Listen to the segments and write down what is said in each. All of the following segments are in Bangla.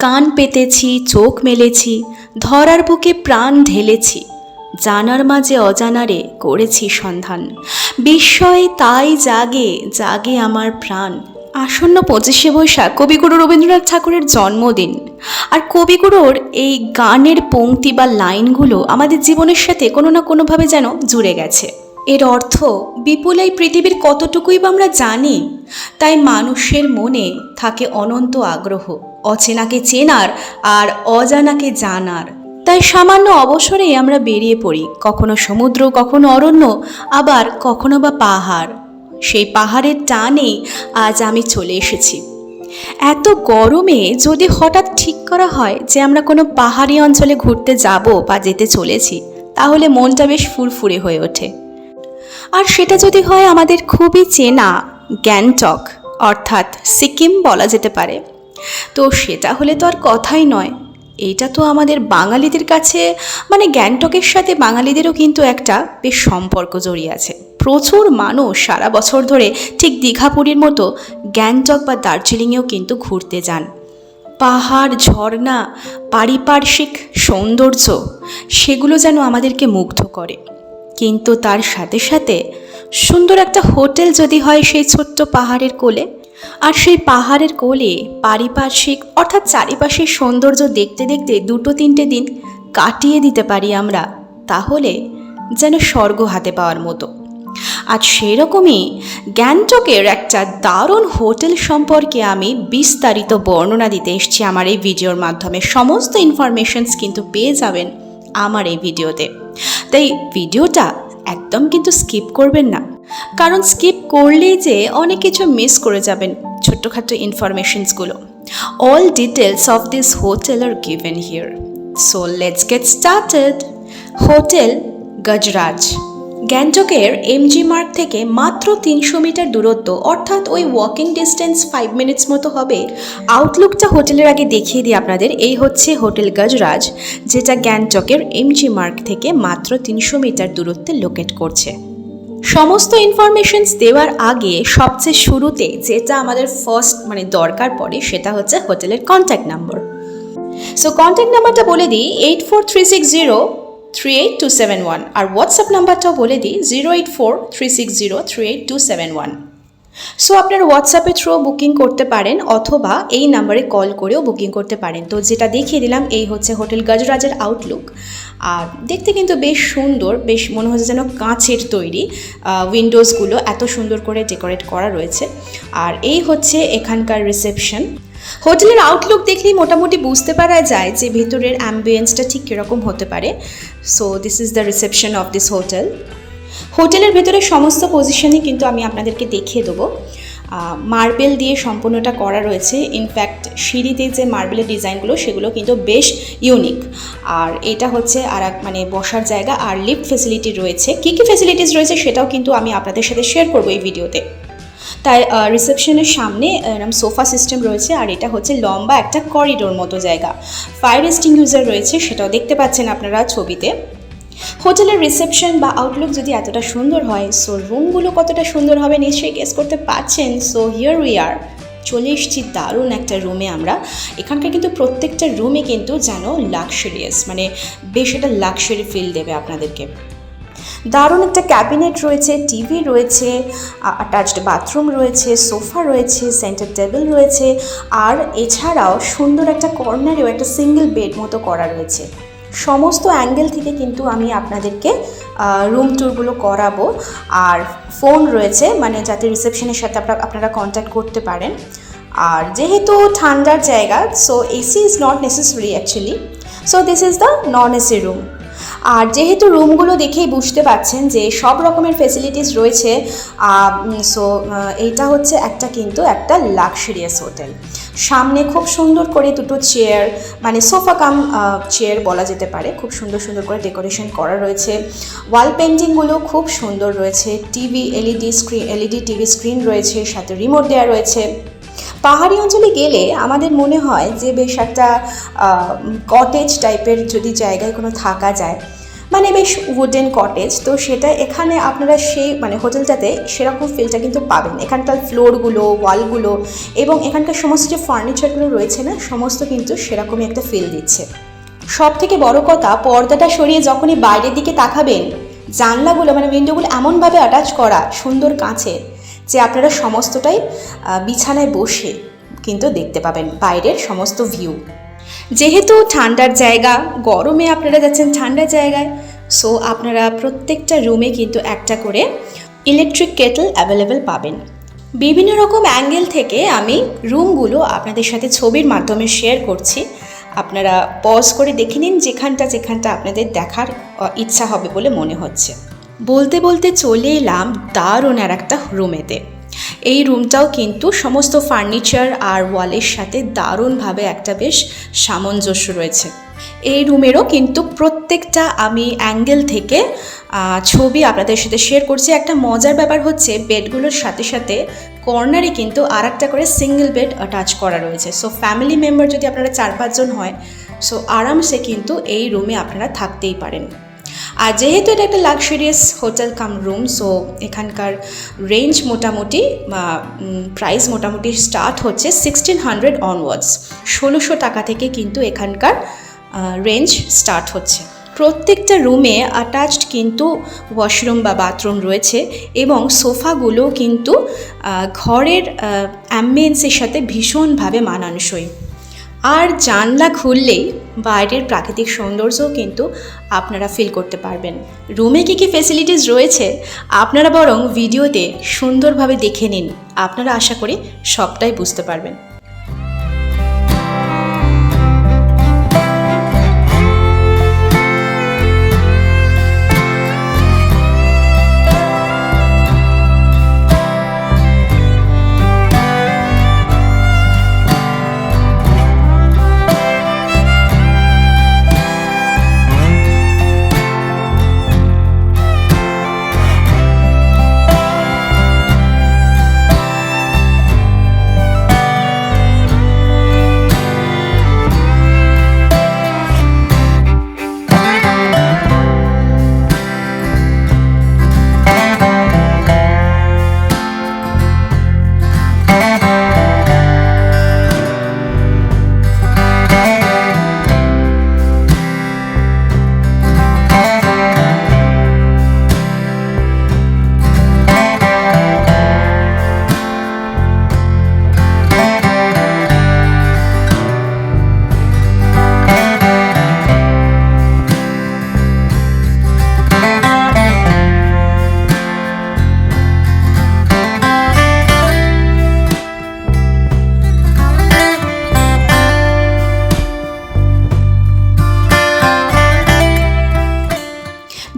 কান পেতেছি, চোখ মেলেছি, ধরার বুকে প্রাণ ঢেলেছি, জানার মাঝে অজানারে করেছি সন্ধান, বিস্ময়ে তাই জাগে জাগে আমার প্রাণ। আসন্ন 25শে বৈশাখ কবিগুরু রবীন্দ্রনাথ ঠাকুরের জন্মদিন। আর কবিগুরুর এই গানের পংক্তি বা লাইনগুলো আমাদের জীবনের সাথে কোনো না কোনোভাবে যেন জুড়ে গেছে। এর অর্থ বিপুল এই পৃথিবীর কতটুকুই বা আমরা জানি, তাই মানুষের মনে থাকে অনন্ত আগ্রহ অচেনাকে চেনার আর অজানাকে জানার। তাই সামান্য অবসরেই আমরা বেরিয়ে পড়ি, কখনো সমুদ্র, কখনো অরণ্য, আবার কখনো বা পাহাড়। সেই পাহাড়ের টানে আজ আমি চলে এসেছি। এত গরমে যদি হঠাৎ ঠিক করা হয় যে আমরা কোনো পাহাড়ি অঞ্চলে ঘুরতে যাব বা যেতে চলেছি, তাহলে মনটা বেশ ফুরফুরে হয়ে ওঠে। আর সেটা যদি হয় আমাদের খুবই চেনা গ্যাংটক, অর্থাৎ সিকিম বলা যেতে পারে, তো সেটা হলে তো আর কথাই নয়। এইটা তো আমাদের বাঙালিদের কাছে, মানে গ্যাংটকের সাথে বাঙালিদেরও কিন্তু একটা বেশ সম্পর্ক জড়িয়ে আছে। প্রচুর মানুষ সারা বছর ধরে ঠিক দীঘাপুরীর মতো গ্যাংটক বা দার্জিলিংয়েও কিন্তু ঘুরতে যান। পাহাড়, ঝর্ণা, পারিপার্শ্বিক সৌন্দর্য, সেগুলো যেন আমাদেরকে মুগ্ধ করে। কিন্তু তার সাথে সাথে সুন্দর একটা হোটেল যদি হয় সেই ছোট্ট পাহাড়ের কোলে, আর সেই পাহাড়ের কোলে পারিপার্শ্বিক অর্থাৎ চারিপাশের সৌন্দর্য দেখতে দেখতে 2-3 দিন কাটিয়ে দিতে পারি আমরা, তাহলে যেন স্বর্গ হাতে পাওয়ার মতো। আজ সেরকমই গ্যাংটকের একটা দারুণ হোটেল সম্পর্কে আমি বিস্তারিত বর্ণনা দিতে এসেছি আমার এই ভিডিওর মাধ্যমে। সমস্ত ইনফরমেশনস কিন্তু পেয়ে যাবেন আমার এই ভিডিওতে, তাই ভিডিওটা একদম কিন্তু স্কিপ করবেন না, কারণ স্কিপ করলেই যে অনেক কিছু মিস করে যাবেন ছোট্টখাটো ইনফরমেশনসগুলো। All details of this hotel are given here, so let's get started. Hotel Gajraj গ্যাংটকের এমজি মার্গ থেকে মাত্র 300 মিটার দূরত্ব, অর্থাৎ ওই ওয়াকিং ডিস্টেন্স 5 মিনিটস মতো হবে। আউটলুকটা হোটেলের আগে দেখিয়ে দিই আপনাদের। এই হচ্ছে হোটেল গজরাজ, যেটা গ্যাংটকের এমজি মার্গ থেকে মাত্র 300 মিটার দূরত্বে লোকেট করছে। সমস্ত ইনফরমেশনস দেওয়ার আগে সবচেয়ে শুরুতে যেটা আমাদের ফার্স্ট দরকার পড়ে সেটা হচ্ছে হোটেলের কন্ট্যাক্ট নাম্বার। সো কন্ট্যাক্ট নাম্বারটা বলে দিই 8436038271, আর হোয়াটসঅ্যাপ নাম্বারটাও বলে দিই 08436038271। সো আপনারা হোয়াটসঅ্যাপের থ্রু বুকিং করতে পারেন অথবা এই নাম্বারে কল করেও বুকিং করতে পারেন। তো যেটা দেখিয়ে দিলাম এই হচ্ছে হোটেল গজরাজের আউটলুক। আর দেখতে কিন্তু বেশ সুন্দর, বেশ মনে হচ্ছে যেন কাঁচের তৈরি। উইন্ডোজগুলো এত সুন্দর করে ডেকোরেট করা রয়েছে। আর এই হচ্ছে এখানকার রিসেপশন। হোটেলের আউটলুক দেখলেই মোটামুটি বুঝতে পারা যায় যে ভেতরের অ্যাম্বিয়েন্সটা ঠিক কীরকম হতে পারে। So this is the reception of this hotel. হোটেলের ভেতরে সমস্ত পজিশনই কিন্তু আমি আপনাদেরকে দেখিয়ে দেবো। মার্বেল দিয়ে সম্পূর্ণটা করা রয়েছে। ইনফ্যাক্ট সিঁড়িতে যে মার্বেলের ডিজাইনগুলো সেগুলো কিন্তু বেশ ইউনিক। আর এটা হচ্ছে আর এক বসার জায়গা, আর লিফট ফেসিলিটি রয়েছে। কী কী ফেসিলিটিস রয়েছে সেটাও কিন্তু আমি আপনাদের সাথে শেয়ার করবো এই ভিডিওতে। তাই রিসেপশনের সামনে এরকম সোফা সিস্টেম রয়েছে, আর এটা হচ্ছে লম্বা একটা করিডোর মতো জায়গা। ফায়ার এক্সটিংগুইজার রয়েছে, সেটাও দেখতে পাচ্ছেন আপনারা ছবিতে। হোটেলের রিসেপশন বা আউটলুক যদি এতটা সুন্দর হয়, সো রুমগুলো কতটা সুন্দর হবে নিশ্চয়ই গেস করতে পারছেন। সো হিয়ার উই আর, চলে এসেছি দারুণ একটা রুমে আমরা। এখানকার কিন্তু প্রত্যেকটা রুমে কিন্তু যেন লাক্সারিয়াস, বেশ একটা লাক্সারি ফিল দেবে আপনাদেরকে। দারুণ একটা ক্যাবিনেট রয়েছে, টিভি রয়েছে, অ্যাটাচড বাথরুম রয়েছে, সোফা রয়েছে, সেন্টার টেবিল রয়েছে, আর এছাড়াও সুন্দর একটা কর্নারেও একটা সিঙ্গেল বেড মতো করা রয়েছে। সমস্ত অ্যাঙ্গেল থেকে কিন্তু আমি আপনাদেরকে রুম ট্যুরগুলো করাবো। আর ফোন রয়েছে, যাতে রিসেপশনের সাথে আপনারা কন্ট্যাক্ট করতে পারেন। আর যেহেতু ঠান্ডার জায়গা, so AC is not necessary actually. So this is the non AC room. আর যেহেতু রুমগুলো দেখেই বুঝতে পারছেন যে সব রকমের ফেসিলিটিস রয়েছে, সো এইটা হচ্ছে একটা লাক্সারিয়াস হোটেল। সামনে খুব সুন্দর করে দুটো চেয়ার, সোফা কাম চেয়ার বলা যেতে পারে, খুব সুন্দর সুন্দর করে ডেকোরেশন করা রয়েছে। ওয়াল পেন্টিংগুলো খুব সুন্দর রয়েছে। টিভি, এলইডি টিভি স্ক্রিন রয়েছে, সাথে রিমোট দেওয়া রয়েছে। পাহাড়ি অঞ্চলে গেলে আমাদের মনে হয় যে বেশ একটা কটেজ টাইপের যদি জায়গায় কোনো থাকা যায়, মানে বেশ উডেন কটেজ। তো সেটা এখানে আপনারা সেই মানে হোটেলটাতে সেরকম ফিলটা কিন্তু পাবেন। এখানকার ফ্লোরগুলো, ওয়ালগুলো এবং এখানকার সমস্ত যে ফার্নিচারগুলো রয়েছে না, সমস্ত কিন্তু সেরকমই একটা ফিল দিচ্ছে। সব থেকে বড় কথা, পর্দাটা সরিয়ে যখনই বাইরের দিকে তাকাবেন, জানলাগুলো মানে উইন্ডোগুলো এমনভাবে অ্যাটাচ করা সুন্দর কাঁচের যে আপনারা সমস্তটাই বিছানায় বসে কিন্তু দেখতে পাবেন বাইরের সমস্ত ভিউ। যেহেতু ঠান্ডার জায়গা, গরমে আপনারা যাচ্ছেন ঠান্ডার জায়গায়, সো আপনারা প্রত্যেকটা রুমে কিন্তু একটা করে ইলেকট্রিক কেটল অ্যাভেলেবেল পাবেন। বিভিন্ন রকম অ্যাঙ্গেল থেকে আমি রুমগুলো আপনাদের সাথে ছবির মাধ্যমে শেয়ার করছি। আপনারা পজ করে দেখে নিন যেখানটা আপনাদের দেখার ইচ্ছা হবে বলে মনে হচ্ছে। বলতে বলতে চলে এলাম দারুণ আর একটা রুমেতে। এই রুমটাও কিন্তু সমস্ত ফার্নিচার আর ওয়ালের সাথে দারুণভাবে একটা বেশ সামঞ্জস্য রয়েছে। এই রুমেরও কিন্তু প্রত্যেকটা আমি অ্যাঙ্গেল থেকে ছবি আপনাদের সাথে শেয়ার করছি। একটা মজার ব্যাপার হচ্ছে বেডগুলোর সাথে সাথে কর্নারে কিন্তু আর একটা করে সিঙ্গেল বেড অ্যাটাচ করা রয়েছে। সো ফ্যামিলি মেম্বার যদি আপনারা 4-5 জন হয়, সো আরামসে কিন্তু এই রুমে আপনারা থাকতেই পারেন। আর যেহেতু এটা একটা লাক্সারিয়াস হোটেল কাম রুম, সো এখানকার রেঞ্জ মোটামুটি প্রাইস মোটামুটি স্টার্ট হচ্ছে 1600 অনওয়ার্ডস। 1600 টাকা থেকে কিন্তু এখানকার রেঞ্জ স্টার্ট হচ্ছে। প্রত্যেকটা রুমে অ্যাটাচড কিন্তু ওয়াশরুম বা বাথরুম রয়েছে এবং সোফাগুলো কিন্তু ঘরের অ্যাম্বিয়েন্সের সাথে ভীষণভাবে মানানসই। আর জানলা খুললেই বাইরের প্রাকৃতিক সৌন্দর্যও কিন্তু আপনারা ফিল করতে পারবেন। রুমে কী কী ফেসিলিটিস রয়েছে আপনারা বরং ভিডিওতে সুন্দরভাবে দেখে নিন, আপনারা আশা করি সবটাই বুঝতে পারবেন।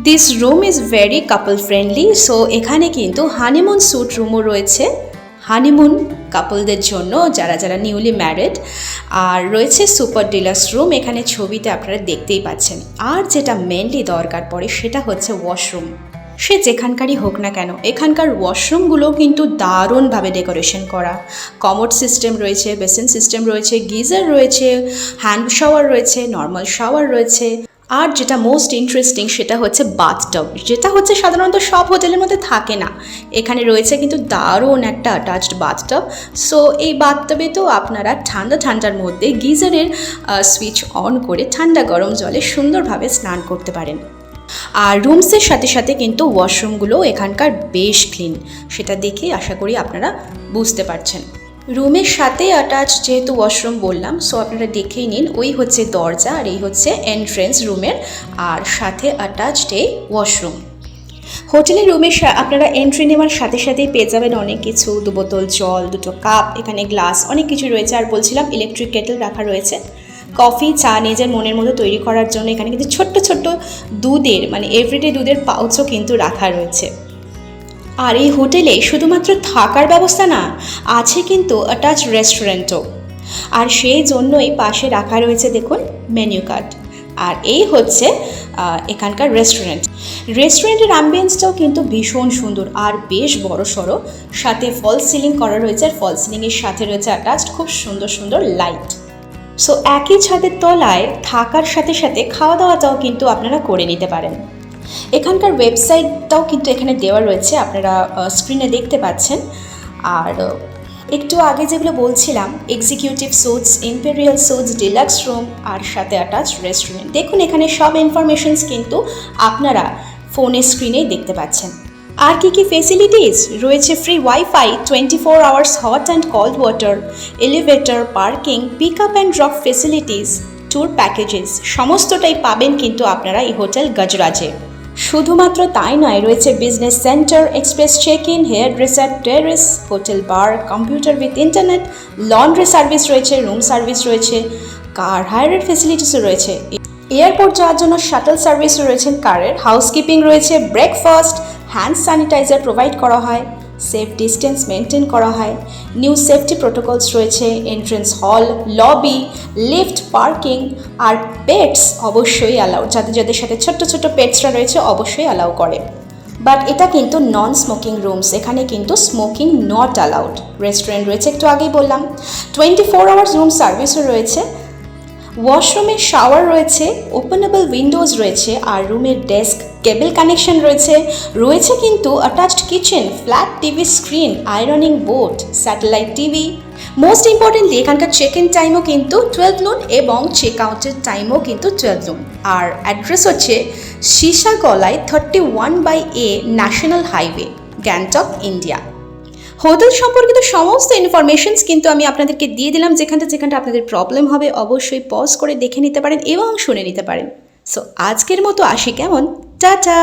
This room is very couple friendly. So এখানে কিন্তু হানিমুন স্যুট রুমও রয়েছে হানিমুন কাপলদের জন্য, যারা যারা নিউলি ম্যারিড। আর রয়েছে সুপার ডিলাক্স রুম, এখানে ছবিতে আপনারা দেখতেই পাচ্ছেন। আর যেটা মেনলি দরকার পড়ে সেটা হচ্ছে ওয়াশরুম। সে যেখানকারই হোক না কেন, এখানকার ওয়াশরুমগুলো কিন্তু দারুণভাবে ডেকোরেশন করা। কমোড সিস্টেম রয়েছে, বেসিন সিস্টেম রয়েছে, গিজার রয়েছে, হ্যান্ড শাওয়ার রয়েছে, নর্মাল শাওয়ার রয়েছে। আর যেটা মোস্ট ইন্টারেস্টিং সেটা হচ্ছে বাথটব, যেটা হচ্ছে সাধারণত সব হোটেলের মধ্যে থাকে না। এখানে রয়েছে কিন্তু দারুণ একটা অ্যাটাচড বাথটব। সো এই বাথটবে তো আপনারা ঠান্ডার মধ্যে গিজারের সুইচ অন করে ঠান্ডা গরম জলে সুন্দরভাবে স্নান করতে পারেন। আর রুমসের সাথে সাথে কিন্তু ওয়াশরুমগুলোও এখানকার বেশ ক্লিন, সেটা দেখেই আশা করি আপনারা বুঝতে পারছেন। রুমের সাথে অ্যাটাচ যেহেতু ওয়াশরুম বললাম, সো আপনারা দেখেই নিন, ওই হচ্ছে দরজা আর এই হচ্ছে এন্ট্রেন্স রুমের, আর সাথে অ্যাটাচড এই ওয়াশরুম। হোটেলের রুমে আপনারা এন্ট্রি নেওয়ার সাথে সাথেই পেয়ে যাবেন অনেক কিছু, 2 বোতল জল, 2টো কাপ, এখানে গ্লাস, অনেক কিছু রয়েছে। আর বলছিলাম ইলেকট্রিক কেটল রাখা রয়েছে। কফি, চা নিজের মনের মতো তৈরি করার জন্য এখানে কিন্তু ছোট্ট ছোট্ট দুধের মানে এভরিডে দুধের পাউচও কিন্তু রাখা রয়েছে। আর এই হোটেলে শুধুমাত্র থাকার ব্যবস্থা না, আছে কিন্তু অ্যাটাচ রেস্টুরেন্টও। আর সেই জন্যই পাশে রাখা রয়েছে দেখুন মেনু কার্ড। আর এই হচ্ছে এখানকার রেস্টুরেন্টের অ্যাম্বিয়েন্সটাও কিন্তু ভীষণ সুন্দর আর বেশ বড় সড়ো, সাথে ফলস সিলিং করা রয়েছে। আর ফলস সিলিংয়ের সাথে রয়েছে অ্যাটাচড খুব সুন্দর সুন্দর লাইট। সো একই ছাদের তলায় থাকার সাথে সাথে খাওয়া দাওয়াটাও কিন্তু আপনারা করে নিতে পারেন। এখানকার ওয়েবসাইটটাও কিন্তু এখানে দেওয়া রয়েছে, আপনারা স্ক্রিনে দেখতে পাচ্ছেন। আর একটু আগে যেগুলো বলছিলাম, executive suites, imperial suites, deluxe room আর সাথে অ্যাটাচ রেস্টুরেন্ট, দেখুন এখানে সব ইনফরমেশনস কিন্তু আপনারা ফোনের স্ক্রিনেই দেখতে পাচ্ছেন। আর কি কি ফেসিলিটিস রয়েছে? Free wifi, 24 hours hot and cold water, elevator, parking, pick up and drop facilities, tour packages, সমস্তটাই পাবেন কিন্তু আপনারা এই হোটেল গজরাজে। শুধুমাত্র তাই নয়, রয়েছে business centre, express check in, hairdresser, terrace, hotel bar, computer with internet, laundry service রয়েছে, রুম সার্ভিস রয়েছে, কার হায়ারের ফেসিলিটিসও রয়েছে, এয়ারপোর্ট যাওয়ার জন্য শাটল সার্ভিস রয়েছে কারের, হাউসকিপিং রয়েছে, ব্রেকফাস্ট, হ্যান্ড স্যানিটাইজার প্রোভাইড করা হয়, সেফ ডিস্টেন্স মেনটেন করা হয়, নিউ সেফটি প্রোটোকলস রয়েছে, এন্ট্রেন্স হল, লবি, লিফট, পার্কিং, আর পেটস অবশ্যই অ্যালাউ, যাদের সাথে ছোট্ট ছোট্ট পেটসরা রয়েছে অবশ্যই অ্যালাউ করে। বাট এটা কিন্তু নন স্মোকিং রুমস, এখানে কিন্তু স্মোকিং নট অ্যালাউড। রেস্টুরেন্ট রয়েছে, একটু আগেই বললাম, 24 আওয়ার্স রুম সার্ভিসও রয়েছে, ওয়াশরুমে শাওয়ার রয়েছে, ওপেনেবল উইন্ডোজ রয়েছে, আর রুমের ডেস্ক, কেবল কানেকশন রয়েছে, রয়েছে কিন্তু attached kitchen, flat TV screen, ironing board, satellite TV. Most importantly এখানকার চেক ইন টাইমও কিন্তু 12 নুন এবং চেক আউটের টাইমও কিন্তু 12 নুন। আর অ্যাড্রেস হচ্ছে সীসাগলাই 31/A national highway, Gangtok, India. Hotel সম্পর্কিত সমস্ত ইনফরমেশনস কিন্তু আমি আপনাদেরকে দিয়ে দিলাম। যেখানটা আপনাদের প্রবলেম হবে অবশ্যই পজ করে দেখে নিতে পারেন এবং শুনে নিতে পারেন। সো আজকের মতো আসি, কেমন? টাটা।